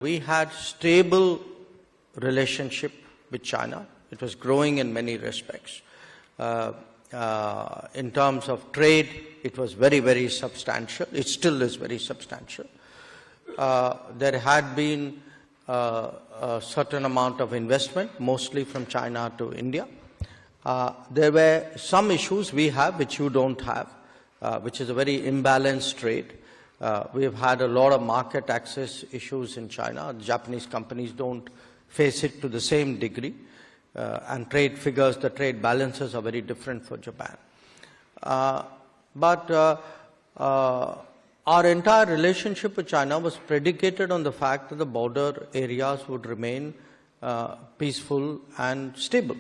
We had stable relationship with China. It was growing in many respects. In terms of trade, it was very, very substantial. It still is very substantial. There had been a certain amount of investment, mostly from China to India. There were some issues we have which you don't have, which is a very imbalanced trade. We have had a lot of market access issues in China. Japanese companies don't face it to the same degree. And trade figures, the trade balances are very different for Japan. But our entire relationship with China was predicated on the fact that the border areas would remain peaceful and stable.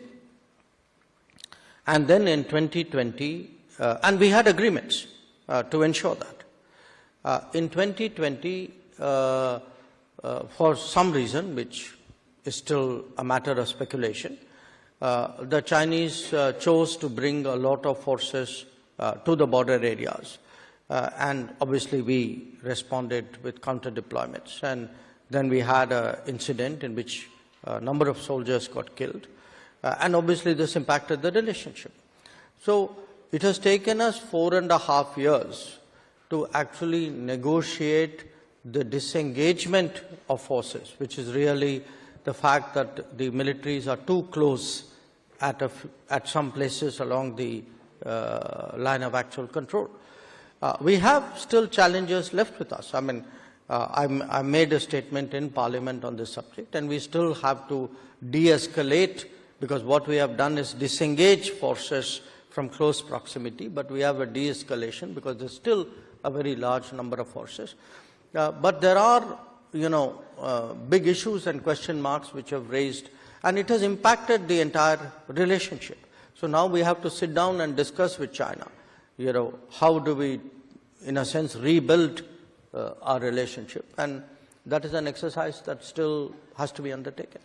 And then in 2020, and we had agreements to ensure that. In 2020, for some reason, which is still a matter of speculation, the Chinese chose to bring a lot of forces to the border areas. And obviously we responded with counter deployments. And then we had an incident in which a number of soldiers got killed. And obviously this impacted the relationship. So it has taken us 4.5 years to actually negotiate the disengagement of forces, which is really the fact that the militaries are too close at some places along the line of actual control. We have still challenges left with us. I mean, I made a statement in Parliament on this subject, and we still have to de-escalate, because what we have done is disengage forces from close proximity, but we have a de-escalation because there's still a very large number of forces. But there are, big issues and question marks which have raised, and it has impacted the entire relationship. So now we have to sit down and discuss with China, how do we, in a sense, rebuild our relationship, and that is an exercise that still has to be undertaken.